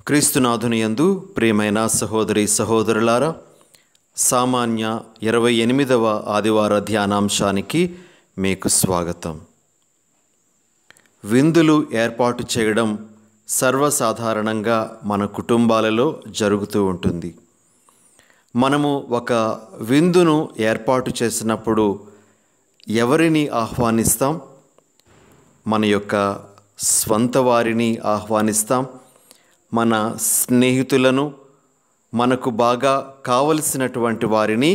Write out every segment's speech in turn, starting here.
క్రీస్తునాథుని యందు ప్రియమైన సహోదరి సహోదరులారా, సామాన్య 28వ ఆదివార ధ్యానాంశానికి మీకు స్వాగతం. విందులు ఏర్పాటు చేయడం సర్వసాధారణంగా మన కుటుంబాలలో జరుగుతూ ఉంటుంది. మనము ఒక విందును ఏర్పాటు చేసినప్పుడు ఎవరిని ఆహ్వానిస్తాం? మన యొక్క స్వంత వారిని ఆహ్వానిస్తాం, మన స్నేహితులను, మనకు బాగా కావలసినటువంటి వారిని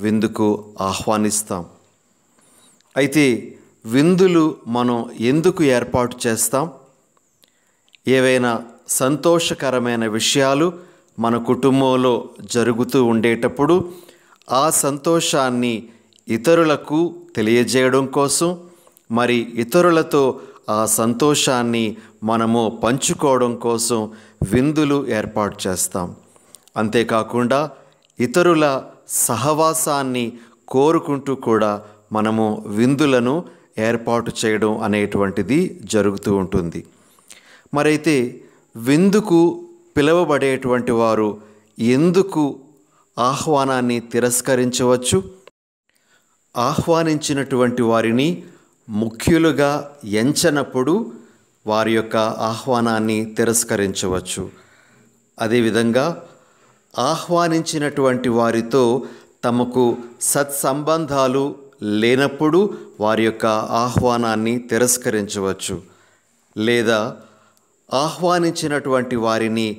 విందుకు ఆహ్వానిస్తాం. అయితే విందులు మనం ఎందుకు ఏర్పాటు చేస్తాం? ఏవైనా సంతోషకరమైన విషయాలు మన కుటుంబంలో జరుగుతూ ఉండేటప్పుడు ఆ సంతోషాన్ని ఇతరులకు తెలియజేయడం కోసం, మరి ఇతరులతో ఆ సంతోషాన్ని మనము పంచుకోవడం కోసం విందులు ఏర్పాటు చేస్తాం. అంతేకాకుండా ఇతరుల సహవాసాన్ని కోరుకుంటూ కూడా మనము విందులను ఏర్పాటు చేయడం అనేటువంటిది జరుగుతూ ఉంటుంది. మరైతే విందుకు పిలువబడేటువంటి వారు ఎందుకు ఆహ్వానాన్ని తిరస్కరించవచ్చు? ఆహ్వానించినటువంటి వారిని ముఖ్యులుగా ఎంచనప్పుడు వారి యొక్క ఆహ్వానాన్ని తిరస్కరించవచ్చు. అదేవిధంగా ఆహ్వానించినటువంటి వారితో తమకు సత్సంబంధాలు లేనప్పుడు వారి యొక్క ఆహ్వానాన్ని తిరస్కరించవచ్చు. లేదా ఆహ్వానించినటువంటి వారిని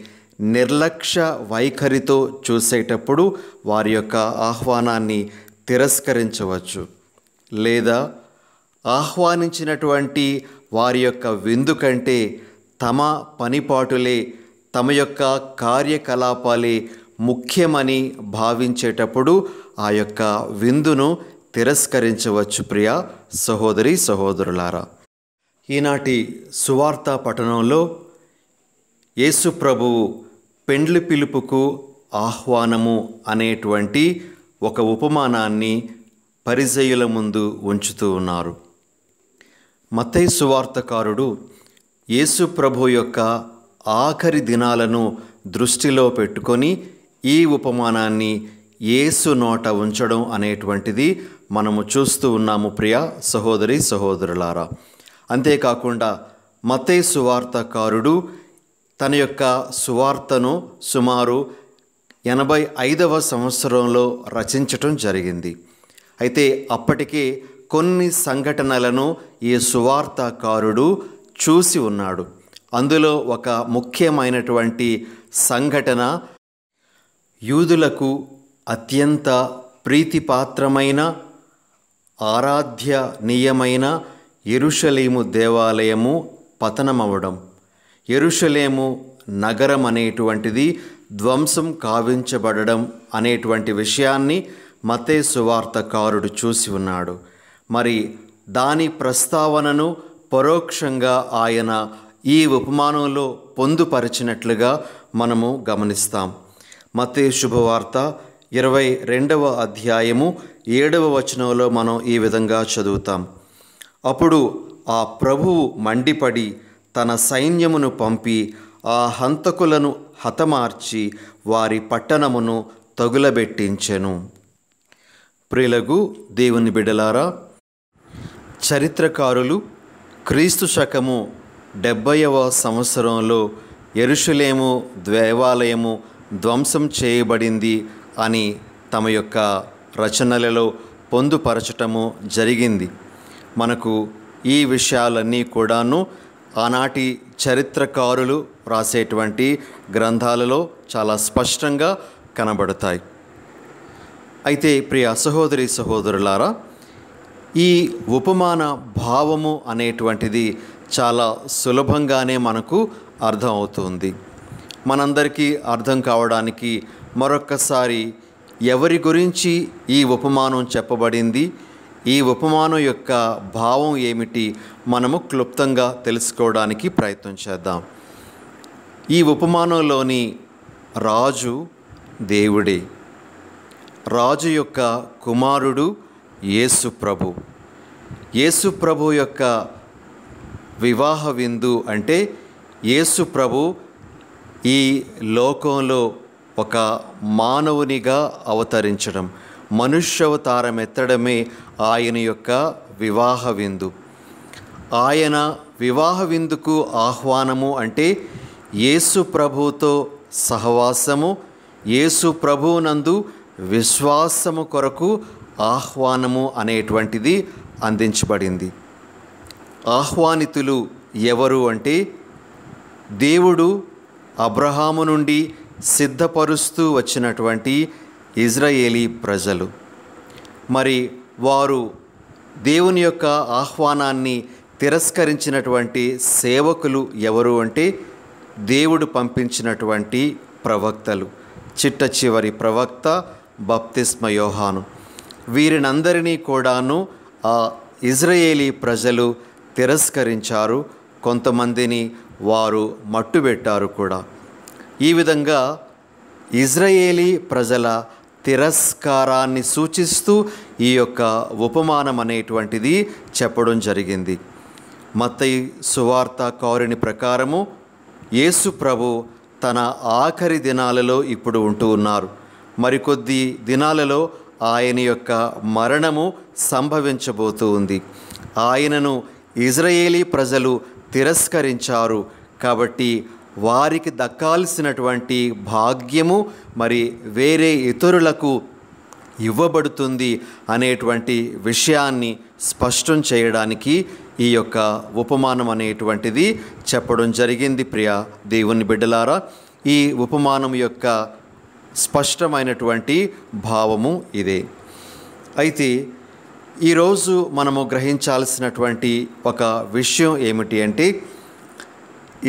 నిర్లక్ష్య వైఖరితో చూసేటప్పుడు వారి యొక్క ఆహ్వానాన్ని తిరస్కరించవచ్చు. లేదా ఆహ్వానించినటువంటి వారి యొక్క విందు కంటే తమ పనిపాటులే, తమ యొక్క కార్యకలాపాలే ముఖ్యమని భావించేటప్పుడు ఆ యొక్క విందును తిరస్కరించవచ్చు. ప్రియ సహోదరి సహోదరులారా, ఈనాటి సువార్త పఠనంలో యేసు ప్రభువు పెండ్లి పిలుపుకు ఆహ్వానము అనేటువంటి ఒక ఉపమానాన్ని పరిసయ్యుల ముందు ఉంచుతూ ఉన్నారు. మత్తయి సువార్తకారుడు యేసు ప్రభు యొక్క ఆఖరి దినాలను దృష్టిలో పెట్టుకొని ఈ ఉపమానాన్ని యేసు నోట ఉంచడం అనేటువంటిది మనము చూస్తూ ఉన్నాము. ప్రియ సహోదరి సహోదరులారా, అంతేకాకుండా మత్తయి సువార్తకారుడు తన యొక్క సువార్తను సుమారు 85వ సంవత్సరంలో రచించటం జరిగింది. అయితే అప్పటికే కొన్ని సంఘటనలను ఈ సువార్తకారుడు చూసి ఉన్నాడు. అందులో ఒక ముఖ్యమైనటువంటి సంఘటన యూదులకు అత్యంత ప్రీతిపాత్రమైన ఆరాధ్యనీయమైన యెరూషలేము దేవాలయము పతనమవడం, యెరూషలేము నగరం అనేటువంటిది ధ్వంసం కావించబడడం అనేటువంటి విషయాన్ని మత్తయి సువార్తకారుడు చూసి ఉన్నాడు. మరి దాని ప్రస్తావనను పరోక్షంగా ఆయన ఈ ఉపమానంలో పొందుపరిచినట్లుగా మనము గమనిస్తాం. మత్తయి శుభవార్త 22వ అధ్యాయము 7వ వచనంలో మనం ఈ విధంగా చదువుతాం. అప్పుడు ఆ ప్రభువు మండిపడి తన సైన్యమును పంపి ఆ హంతకులను హతమార్చి వారి పట్టణమును తగులబెట్టించెను. ప్రియులకు దేవుని బిడ్డలారా, చరిత్రకారులు క్రీస్తు శకము 70వ సంవత్సరంలో యెరూషలేము దేవాలయము ధ్వంసం చేయబడింది అని తమ యొక్క రచనలలో పొందుపరచటము జరిగింది. మనకు ఈ విషయాలన్నీ కూడాను ఆనాటి చరిత్రకారులు రాసేటువంటి గ్రంథాలలో చాలా స్పష్టంగా కనబడతాయి. అయితే ప్రియ సహోదరి సహోదరులారా, ఈ ఉపమాన భావము అనేటువంటిది చాలా సులభంగానే మనకు అర్థం అవుతుంది. మనందరికీ అర్థం కావడానికి మరొక్కసారి ఎవరి గురించి ఈ ఉపమానం చెప్పబడింది, ఈ ఉపమానం యొక్క భావం ఏమిటి మనము క్లుప్తంగా తెలుసుకోవడానికి ప్రయత్నం చేద్దాం. ఈ ఉపమానంలోని రాజు దేవుడే. రాజు యొక్క కుమారుడు యేసు ప్రభు. యేసు ప్రభు యొక్క వివాహ విందు అంటే యేసు ప్రభు ఈ లోకంలో ఒక మానవునిగా అవతరించడం, మనుష్యావతారం ఎత్తడమే ఆయన యొక్క వివాహ విందు. ఆయన వివాహ విందుకు ఆహ్వానము అంటే యేసు ప్రభువుతో సహవాసము, యేసు ప్రభువునందు విశ్వాసము కొరకు ఆహ్వానము అనేటువంటిది అందించబడింది. ఆహ్వానితులు ఎవరు అంటే దేవుడు అబ్రహాము నుండి సిద్ధపరుస్తూ వచ్చినటువంటి ఇజ్రాయేలీ ప్రజలు. మరి వారు దేవుని యొక్క ఆహ్వానాన్ని తిరస్కరించినటువంటి సేవకులు ఎవరు అంటే దేవుడు పంపించినటువంటి ప్రవక్తలు. చిట్ట చివరి ప్రవక్త బప్తిస్మ యోహాను. వీరినందరినీ కూడాను ఆ ఇజ్రాయేలీ ప్రజలు తిరస్కరించారు. కొంతమందిని వారు మట్టుబెట్టారు కూడా. ఈ విధంగా ఇజ్రాయేలీ ప్రజల తిరస్కారాన్ని సూచిస్తూ ఈ యొక్క ఉపమానం అనేటువంటిది చెప్పడం జరిగింది. మత్తయి సువార్తకారుని ప్రకారము యేసు ప్రభు తన ఆఖరి దినాలలో ఇప్పుడు ఉంటూ ఉన్నారు. మరికొద్ది దినాలలో ఆయన యొక్క మరణము సంభవించబోతూ ఉంది. ఆయనను ఇజ్రాయేలీ ప్రజలు తిరస్కరించారు కాబట్టి వారికి దక్కాల్సినటువంటి భాగ్యము మరి వేరే ఇతరులకు ఇవ్వబడుతుంది అనేటువంటి విషయాన్ని స్పష్టం చేయడానికి ఈ యొక్క ఉపమానం అనేటువంటిది చెప్పడం జరిగింది. ప్రియ దేవుని బిడ్డలారా, ఈ ఉపమానం యొక్క స్పష్టమైనటువంటి భావము ఇదే. అయితే ఈరోజు మనము గ్రహించాల్సినటువంటి ఒక విషయం ఏమిటి అంటే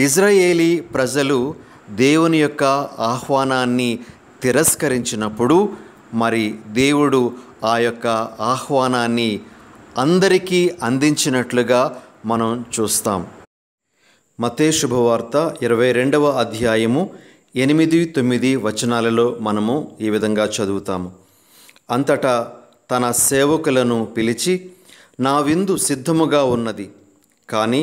ఇజ్రాయేలీ ప్రజలు దేవుని యొక్క ఆహ్వానాన్ని తిరస్కరించినప్పుడు మరి దేవుడు ఆ యొక్క ఆహ్వానాన్ని అందరికీ అందించినట్లుగా మనం చూస్తాం. మత్తయి శుభవార్త 22వ అధ్యాయము 8-9 వచనాలలో మనము ఈ విధంగా చదువుతాము. అంతటా తన సేవకులను పిలిచి, నా విందు సిద్ధముగా ఉన్నది, కానీ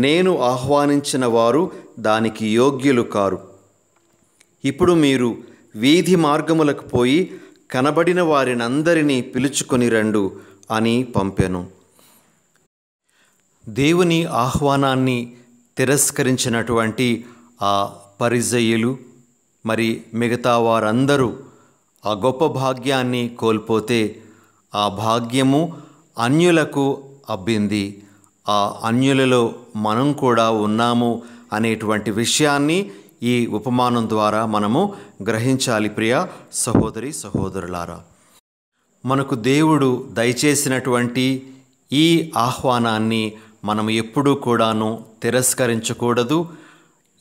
నేను ఆహ్వానించిన వారు దానికి యోగ్యులు కారు. ఇప్పుడు మీరు వీధి మార్గములకు పోయి కనబడిన వారినందరినీ పిలుచుకొని రండు అని పంపెను. దేవుని ఆహ్వానాన్ని తిరస్కరించినటువంటి ఆ పరిసయ్యులు మరి మిగతా వారందరూ ఆ గొప్ప భాగ్యాన్ని కోల్పోతే ఆ భాగ్యము అన్యులకు అబ్బింది. ఆ అన్యులలో మనం కూడా ఉన్నాము అనేటువంటి విషయాన్ని ఈ ఉపమానం ద్వారా మనము గ్రహించాలి. ప్రియ సహోదరి సహోదరులారా, మనకు దేవుడు దయచేసినటువంటి ఈ ఆహ్వానాన్ని మనం ఎప్పుడూ కూడాను తిరస్కరించకూడదు.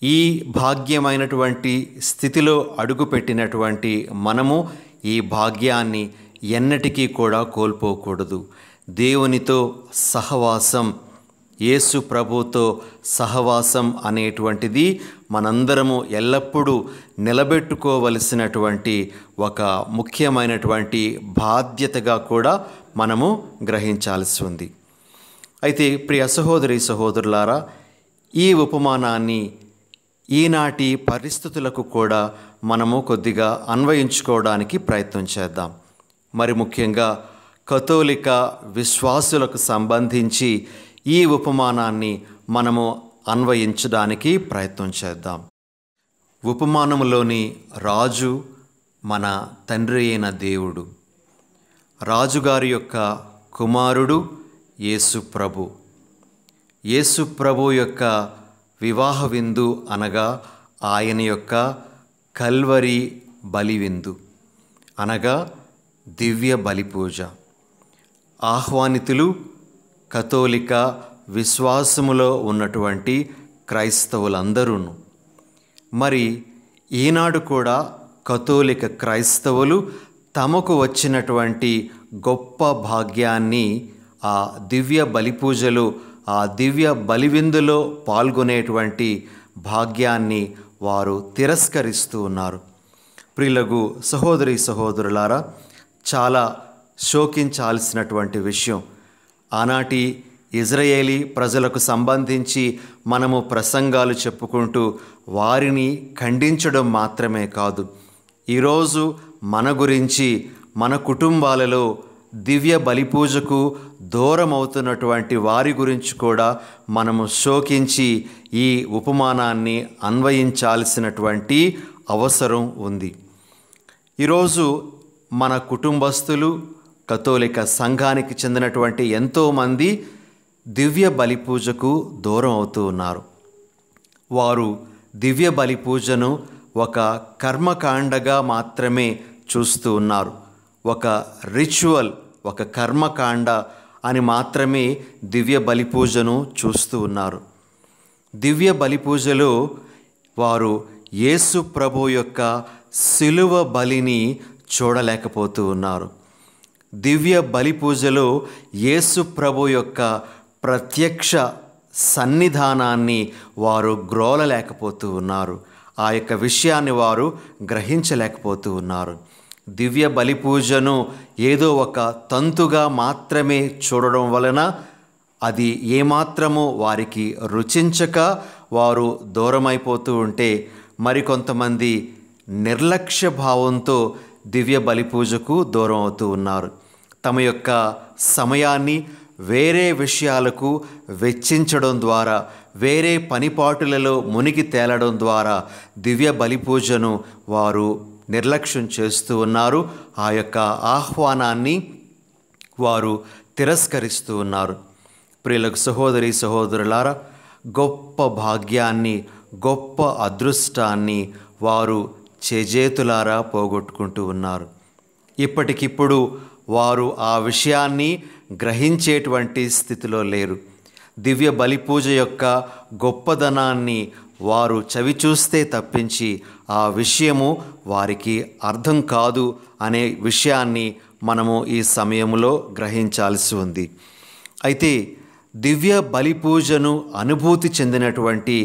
ఈ భాగ్యమైనటువంటి స్థితిలో అడుగుపెట్టినటువంటి మనము ఈ భాగ్యాన్ని ఎన్నటికీ కూడా కోల్పోకూడదు. దేవునితో సహవాసం, యేసు ప్రభుతో సహవాసం అనేటువంటిది మనందరము ఎల్లప్పుడూ నిలబెట్టుకోవలసినటువంటి ఒక ముఖ్యమైనటువంటి బాధ్యతగా కూడా మనము గ్రహించాల్సి ఉంది. అయితే ప్రియ సహోదరి సహోదరులారా, ఈ ఉపమానాన్ని ఈనాటి పరిస్థితులకు కూడా మనము కొద్దిగా అన్వయించుకోవడానికి ప్రయత్నం చేద్దాం. మరి ముఖ్యంగా కథోలిక విశ్వాసులకు సంబంధించి ఈ ఉపమానాన్ని మనము అన్వయించడానికి ప్రయత్నం చేద్దాం. ఉపమానములోని రాజు మన తండ్రి అయిన దేవుడు. రాజుగారి యొక్క కుమారుడు యేసు ప్రభు. యేసు ప్రభు యొక్క వివాహ విందు అనగా ఆయన యొక్క కల్వరి బలి విందు అనగా దివ్య బలి పూజ. ఆహ్వానితులు కథోలిక విశ్వాసములో ఉన్నటువంటి క్రైస్తవులందరూ. మరి ఈనాడు కూడా కథోలిక క్రైస్తవులు తమకు వచ్చినటువంటి గొప్ప భాగ్యాన్ని, ఆ దివ్య బలి పూజలు, ఆ దివ్య బలివిందులో పాల్గొనేటువంటి భాగ్యాన్ని వారు తిరస్కరిస్తూ ఉన్నారు. ప్రియులకు సహోదరి సహోదరులారా, చాలా శోకించాల్సినటువంటి విషయం. ఆనాటి ఇజ్రాయేలీ ప్రజలకు సంబంధించి మనము ప్రసంగాలు చెప్పుకుంటూ వారిని ఖండించడం మాత్రమే కాదు, ఈరోజు మన గురించి, మన కుటుంబాలలో దివ్య బలిపూజకు దూరం అవుతున్నటువంటి వారి గురించి కూడా మనము శోకించి ఈ ఉపమానాన్ని అన్వయించాల్సినటువంటి అవసరం ఉంది. ఈరోజు మన కుటుంబస్తులు, కథోలిక సంఘానికి చెందినటువంటి ఎంతోమంది దివ్య బలిపూజకు దూరం అవుతూ ఉన్నారు. వారు దివ్య బలిపూజను ఒక కర్మకాండగా మాత్రమే చూస్తూ ఉన్నారు. ఒక రిచువల్, ఒక కర్మకాండ అని మాత్రమే దివ్య బలిపూజను చూస్తూ ఉన్నారు. దివ్య బలిపూజలో వారు యేసు ప్రభు యొక్క శిలువ బలిని చూడలేకపోతూ ఉన్నారు. దివ్య బలిపూజలో యేసు ప్రభు యొక్క ప్రత్యక్ష సన్నిధానాన్ని వారు గ్రోలలేకపోతూ ఉన్నారు. ఆ యొక్క విషయాన్ని వారు గ్రహించలేకపోతూ ఉన్నారు. దివ్య బలిపూజను ఏదో ఒక తంతుగా మాత్రమే చూడడం వలన అది ఏమాత్రము వారికి రుచించక వారు దూరమైపోతూ ఉంటే, మరికొంతమంది నిర్లక్ష్య భావంతో దివ్య బలిపూజకు దూరం అవుతూ ఉన్నారు. తమ యొక్క సమయాన్ని వేరే విషయాలకు వెచ్చించడం ద్వారా, వేరే పనిపాటులలో మునిగి తేలడం ద్వారా దివ్య బలిపూజను వారు నిర్లక్ష్యం చేస్తూ ఉన్నారు. ఆ యొక్క ఆహ్వానాన్ని వారు తిరస్కరిస్తూ ఉన్నారు. ప్రియులకు సహోదరి సహోదరులారా, గొప్ప భాగ్యాన్ని, గొప్ప అదృష్టాన్ని వారు చేజేతులారా పోగొట్టుకుంటూ ఉన్నారు. ఇప్పటికిప్పుడు వారు ఆ విషయాన్ని గ్రహించేటువంటి స్థితిలో లేరు. దివ్య బలిపూజ యొక్క గొప్పదనాన్ని వారు చవిచూస్తే తప్పించి ఆ విషయము వారికి అర్థం కాదు అనే విషయాన్ని మనము ఈ సమయంలో గ్రహించాల్సి ఉంది. అయితే దివ్య బలిపూజను అనుభూతి చెందినటువంటి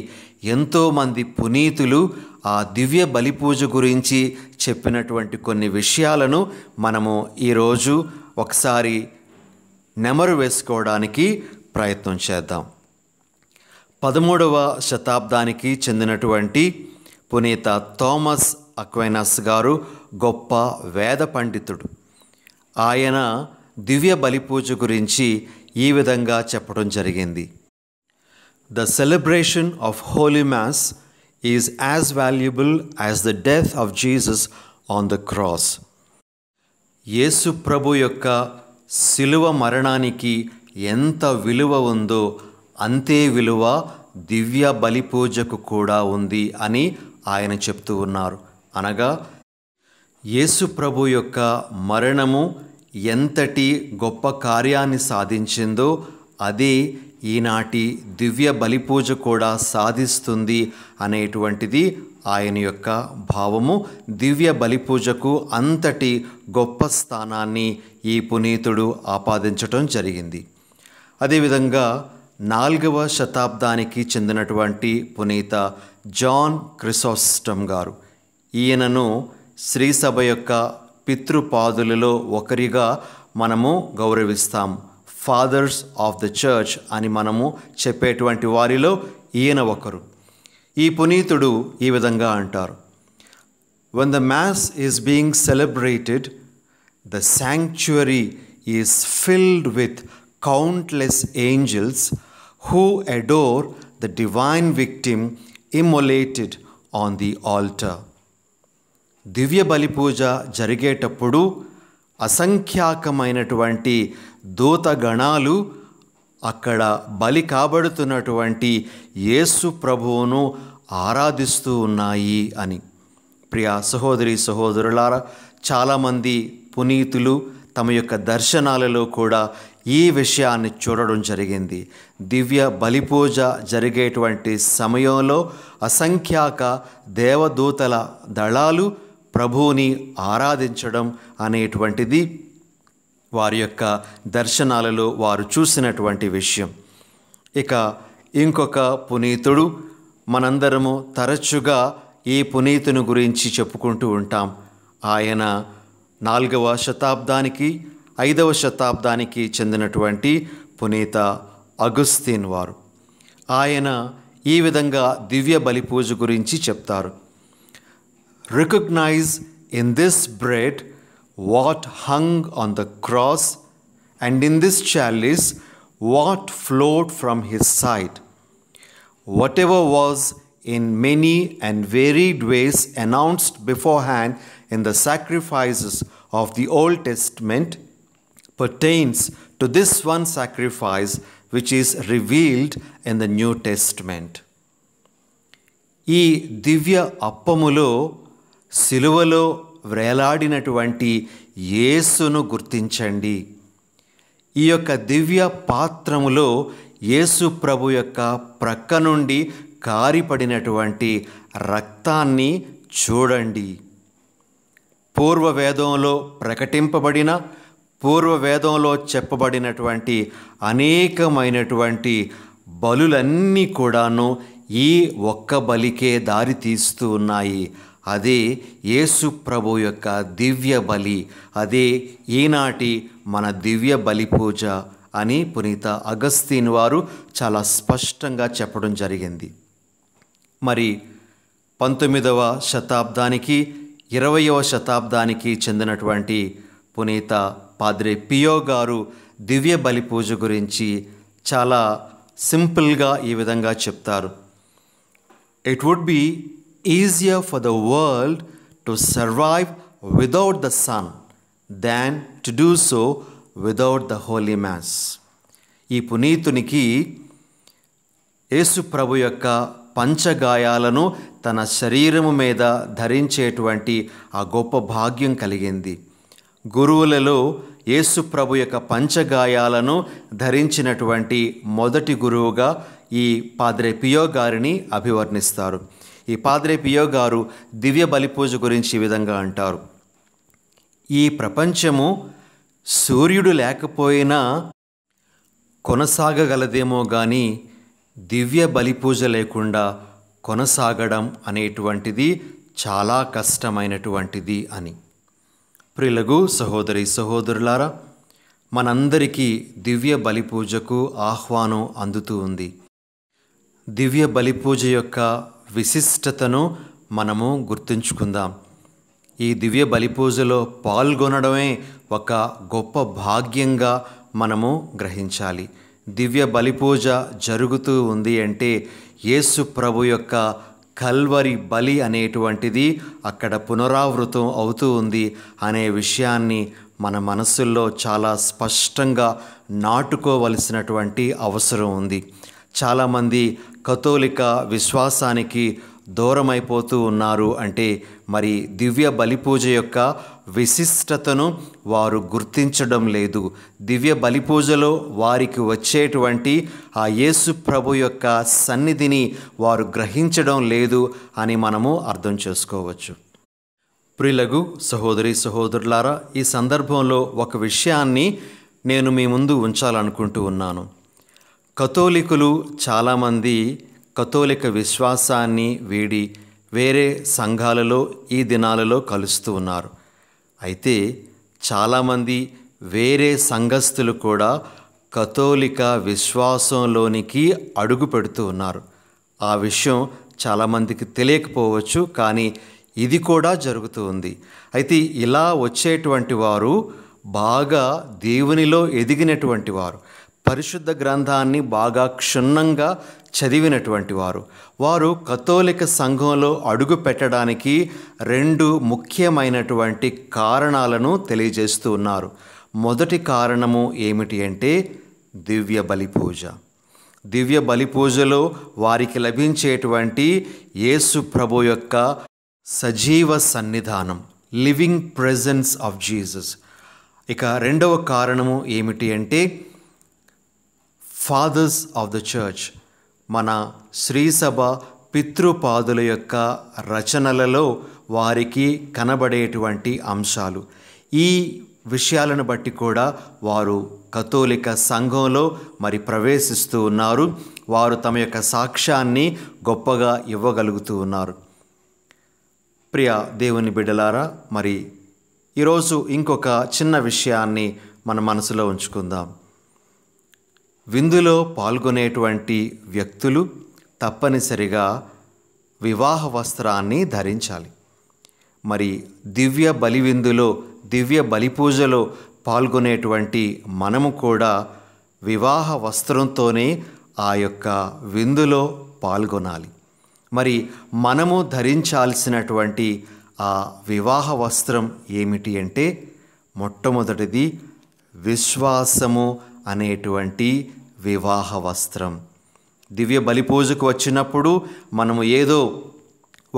ఎంతోమంది పునీతులు ఆ దివ్య బలిపూజ గురించి చెప్పినటువంటి కొన్ని విషయాలను మనము ఈరోజు ఒకసారి నెమరు వేసుకోవడానికి ప్రయత్నం చేద్దాం. 13వ శతాబ్దానికి చెందినటువంటి పునీత థామస్ అక్వైనస్ గారు గొప్ప వేద పండితుడు. ఆయన దివ్య బలిపూజ గురించి ఈ విధంగా చెప్పడం జరిగింది. The celebration of Holy Mass is as valuable as the death of Jesus on the cross. యేసు ప్రభు యొక్క శిలువ మరణానికి ఎంత విలువ ఉందో అంతే విలువ దివ్య బలిపూజకు కూడా ఉంది అని ఆయన చెప్తూ ఉన్నారు. అనగా యేసు ప్రభు యొక్క మరణము ఎంతటి గొప్ప కార్యాన్ని సాధించిందో అదే ఈనాటి దివ్య బలిపూజ కూడా సాధిస్తుంది అనేటువంటిది ఆయన యొక్క భావము. దివ్య బలిపూజకు అంతటి గొప్ప స్థానాన్ని ఈ పునీతుడు ఆపాదించటం జరిగింది. అదేవిధంగా 4వ శతాబ్దానికి చెందినటువంటి పునీత జాన్ క్రిసోస్టమ్ గారు, ఈయనను శ్రీసభ యొక్క పితృపాదులలో ఒకరిగా మనము గౌరవిస్తాం. ఫాదర్స్ ఆఫ్ ద చర్చ్ అని మనము చెప్పేటువంటి వారిలో ఈయన ఒకరు. ఈ పునీతుడు ఈ విధంగా అంటారు: When the Mass is being celebrated, the sanctuary is filled with countless angels who adore the divine victim immolated on the altar. దివ్య బలిపూజ జరిగేటప్పుడు అసంఖ్యాకమైనటువంటి దూతగణాలు అక్కడ బలి కాబడుతున్నటువంటి యేసు ప్రభువును ఆరాధిస్తూ ఉన్నాయి అని. ప్రియ సహోదరి సహోదరులారా, చాలామంది పునీతులు తమ యొక్క దర్శనాలలో కూడా ఈ విషయాన్ని చూడడం జరిగింది. దివ్య బలిపూజ జరిగేటువంటి సమయంలో అసంఖ్యాక దేవదూతల దళాలు ప్రభువుని ఆరాధించడం అనేటువంటిది వారి యొక్క దర్శనాలలో వారు చూసినటువంటి విషయం. ఇక ఇంకొక పునీతుడు, మనందరము తరచుగా ఈ పునీతుని గురించి చెప్పుకుంటూ ఉంటాం. ఆయన 4వ శతాబ్దానికి 5వ శతాబ్దానికి చెందినటువంటి పునీత అగుస్తీన్ వారు. ఆయన ఈ విధంగా దివ్య బలి పూజ గురించి చెప్తారు. Recognise in this bread what hung on the cross and in this chalice what flowed from his side. Whatever was in many and varied ways announced beforehand in the sacrifices of the Old Testament pertains to this one sacrifice which is revealed in the New Testament. ఈ దివ్య అప్పములో సిలువలో వ్రేలాడినటువంటి యేసును గుర్తించండి. ఈ యొక్క దివ్య పాత్రములో యేసు ప్రభు యొక్క ప్రక్క నుండి కారిపడినటువంటి రక్తాన్ని చూడండి. పూర్వవేదంలో ప్రకటింపబడిన, పూర్వవేదంలో చెప్పబడినటువంటి అనేకమైనటువంటి బలులన్నీ కూడాను ఈ ఒక్క బలికే దారి తీస్తూ ఉన్నాయి. అదే యేసు ప్రభు యొక్క దివ్య బలి, అదే ఈనాటి మన దివ్య బలి పూజ అని పునీత అగస్తీన్ వారు చాలా స్పష్టంగా చెప్పడం జరిగింది. మరి 19వ శతాబ్దానికి 20వ శతాబ్దానికి చెందినటువంటి పునీత పాద్రే పియో గారు దివ్య బలి పూజ గురించి చాలా సింపుల్గా ఈ విధంగా చెప్తారు. It would be easier for the world to survive without the sun than to do so without the Holy Mass. ఈ పునీతునికి యేసు ప్రభు యొక్క పంచగాయాలను తన శరీరము మీద ధరించేటువంటి ఆ గొప్ప భాగ్యం కలిగింది. గురువులలో యేసు ప్రభు యొక్క పంచగాయాలను ధరించినటువంటి మొదటి గురువుగా ఈ పాద్రే పియో గారిని అభివర్ణిస్తారు. ఈ పాద్రే పియో గారు దివ్య బలి పూజ గురించి ఈ విధంగా అంటారు. ఈ ప్రపంచము సూర్యుడు లేకపోయినా కొనసాగగలదేమో కానీ దివ్య బలి పూజ లేకుండా కొనసాగడం అనేటువంటిది చాలా కష్టమైనటువంటిది అని. ప్రియులకు సహోదరి సహోదరులారా, మనందరికీ దివ్య బలి పూజకు ఆహ్వానం అందుతూ ఉంది. దివ్య బలి పూజ యొక్క విశిష్టతను మనము గుర్తుంచుకుందాం. ఈ దివ్య బలి పూజలో పాల్గొనడమే ఒక గొప్ప భాగ్యంగా మనము గ్రహించాలి. దివ్య బలి పూజ జరుగుతూ ఉంది అంటే యేసు ప్రభు యొక్క కల్వరి బలి అనేటువంటిది అక్కడ పునరావృతం అవుతూ ఉంది అనే విషయాన్ని మన మనసుల్లో చాలా స్పష్టంగా నాటుకోవలసినటువంటి అవసరం ఉంది. చాలామంది కథోలిక విశ్వాసానికి దూరమైపోతూ ఉన్నారు అంటే మరి దివ్య బలి పూజ యొక్క విశిష్టతను వారు గుర్తించడం లేదు. దివ్య బలి పూజలో వారికి వచ్చేటువంటి ఆ యేసు ప్రభు యొక్క సన్నిధిని వారు గ్రహించడం లేదు అని మనము అర్థం చేసుకోవచ్చు. ప్రియులకు సహోదరి సహోదరులారా, ఈ సందర్భంలో ఒక విషయాన్ని నేను మీ ముందు ఉంచాలనుకుంటూ ఉన్నాను. కథోలికులు చాలామంది కథోలిక విశ్వాసాన్ని వీడి వేరే సంఘాలలో ఈ దినాలలో కలుస్తూ ఉన్నారు. అయితే చాలామంది వేరే సంఘస్థులు కూడా కథోలిక విశ్వాసంలోనికి అడుగు పెడుతూ ఉన్నారు. ఆ విషయం చాలామందికి తెలియకపోవచ్చు, కానీ ఇది కూడా జరుగుతూ ఉంది. అయితే ఇలా వచ్చేటువంటి వారు బాగా దేవునిలో ఎదిగినటువంటి వారు, పరిశుద్ధ గ్రంథాన్ని బాగా క్షుణ్ణంగా చదివినటువంటి వారు కథోలిక సంఘంలో అడుగు పెట్టడానికి 2 ముఖ్యమైనటువంటి కారణాలను తెలియజేస్తూ ఉన్నారు. మొదటి కారణము ఏమిటి అంటే దివ్య బలి పూజ. దివ్య బలి పూజలో వారికి లభించేటువంటి యేసు ప్రభు యొక్క సజీవ సన్నిధానం, లివింగ్ ప్రెజెన్స్ ఆఫ్ జీసస్. ఇక రెండవ కారణము ఏమిటి అంటే ఫాదర్స్ ఆఫ్ ద చర్చ్, మన శ్రీసభ పితృపాదుల యొక్క రచనలలో వారికి కనబడేటువంటి అంశాలు. ఈ విషయాలను బట్టి కూడా వారు కథోలిక సంఘంలో మరి ప్రవేశిస్తూ ఉన్నారు. వారు తమ యొక్క సాక్ష్యాన్ని గొప్పగా ఇవ్వగలుగుతూ ఉన్నారు. ప్రియ దేవుని బిడ్డలారా, మరి ఈరోజు ఇంకొక చిన్న విషయాన్ని మన మనసులో ఉంచుకుందాం. విందులో పాల్గొనేటువంటి వ్యక్తులు తప్పనిసరిగా వివాహ వస్త్రాన్ని ధరించాలి. మరి దివ్య బలి విందులో, దివ్య బలి పూజలో పాల్గొనేటువంటి మనము కూడా వివాహ వస్త్రంతోనే ఆ యొక్క విందులో పాల్గొనాలి. మరి మనము ధరించాల్సినటువంటి ఆ వివాహ వస్త్రం ఏమిటి అంటే, మొట్టమొదటిది విశ్వాసము అనేటువంటి వివాహ వస్త్రం. దివ్య బలి పూజకు వచ్చినప్పుడు మనము ఏదో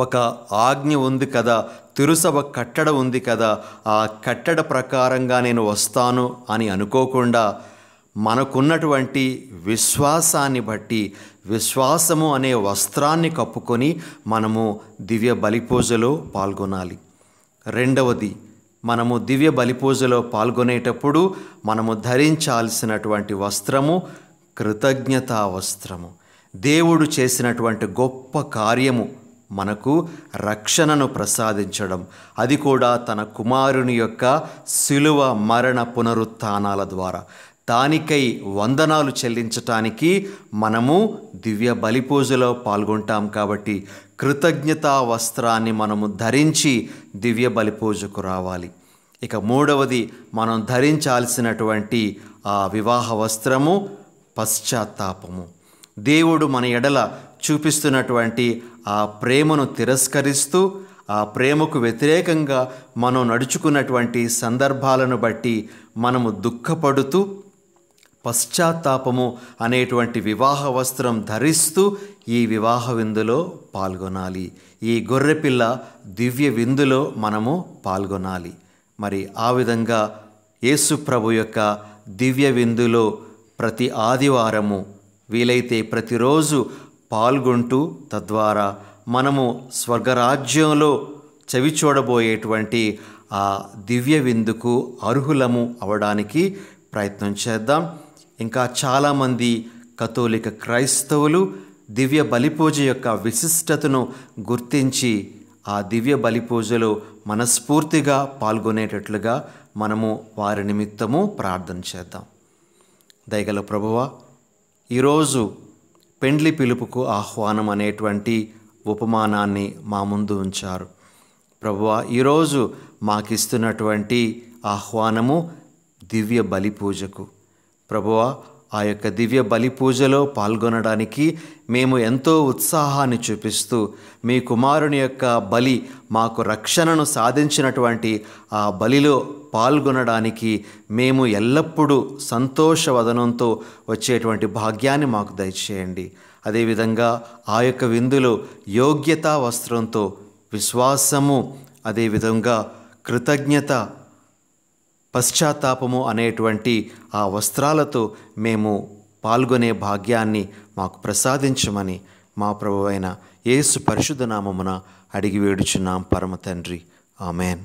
ఒక ఆజ్ఞ ఉంది కదా, తిరుసభ కట్టడ ఉంది కదా, ఆ కట్టడ ప్రకారంగా నేను వస్తాను అని అనుకోకుండా మనకున్నటువంటి విశ్వాసాన్ని బట్టి విశ్వాసము అనే వస్త్రాన్ని కప్పుకొని మనము దివ్య బలి పూజలో పాల్గొనాలి. రెండవది, మనము దివ్య బలి పూజలో పాల్గొనేటప్పుడు మనము ధరించాల్సినటువంటి వస్త్రము కృతజ్ఞతా వస్త్రము. దేవుడు చేసినటువంటి గొప్ప కార్యము మనకు రక్షణను ప్రసాదించడం, అది కూడా తన కుమారుని యొక్క శిలువ మరణ పునరుత్థానాల ద్వారా. దానికై వందనాలు చెల్లించటానికి మనము దివ్య బలి పూజలో పాల్గొంటాం. కాబట్టి కృతజ్ఞతా వస్త్రాన్ని మనము ధరించి దివ్య బలి పూజకు రావాలి. ఇక మూడవది, మనం ధరించాల్సినటువంటి ఆ వివాహ వస్త్రము పశ్చాత్తాపము. దేవుడు మన ఎడల చూపిస్తున్నటువంటి ఆ ప్రేమను తిరస్కరిస్తూ, ఆ ప్రేమకు వ్యతిరేకంగా మనం నడుచుకున్నటువంటి సందర్భాలను బట్టి మనము దుఃఖపడుతూ పశ్చాత్తాపము అనేటువంటి వివాహ వస్త్రం ధరిస్తూ ఈ వివాహ విందులో పాల్గొనాలి. ఈ గొర్రెపిల్ల దివ్య విందులో మనము పాల్గొనాలి. మరి ఆ విధంగా యేసు ప్రభు యొక్క దివ్య విందులో ప్రతి ఆదివారము, వీలైతే ప్రతిరోజు పాల్గొంటూ, తద్వారా మనము స్వర్గరాజ్యంలో చవి చూడబోయేటువంటి ఆ దివ్య విందుకు అర్హులము అవడానికి ప్రయత్నం చేద్దాం. ఇంకా చాలామంది కథోలిక క్రైస్తవులు దివ్య బలిపూజ యొక్క విశిష్టతను గుర్తించి ఆ దివ్య బలిపూజలో మనస్ఫూర్తిగా పాల్గొనేటట్లుగా మనము వారి నిమిత్తము ప్రార్థన చేద్దాం. దయగల ప్రభువా, ఈరోజు పెండ్లి పిలుపుకు ఆహ్వానం అనేటువంటి ఉపమానాన్ని మా ముందు ఉంచారు. ప్రభువా, ఈరోజు మాకిస్తున్నటువంటి ఆహ్వానము దివ్య బలి పూజకు. ప్రభువా, ఆ యొక్క దివ్య బలి పూజలో పాల్గొనడానికి మేము ఎంతో ఉత్సాహాన్ని చూపిస్తూ, మీ కుమారుని యొక్క బలి మాకు రక్షణను సాధించినటువంటి ఆ బలిలో పాల్గొనడానికి మేము ఎల్లప్పుడూ సంతోషవదనంతో వచ్చేటువంటి భాగ్యాన్ని మాకు దయచేయండి. అదేవిధంగా ఆ యొక్క విందులో యోగ్యతా వస్త్రంతో విశ్వాసము, అదేవిధంగా కృతజ్ఞత, పశ్చాత్తాపము అనేటువంటి ఆ వస్త్రాలతో మేము పాల్గొనే భాగ్యాన్ని మాకు ప్రసాదించమని మా ప్రభువైన యేసు పరిశుద్ధ నామమున అడిగి వేడుచున్నాం పరమ తండ్రి. ఆమెన్.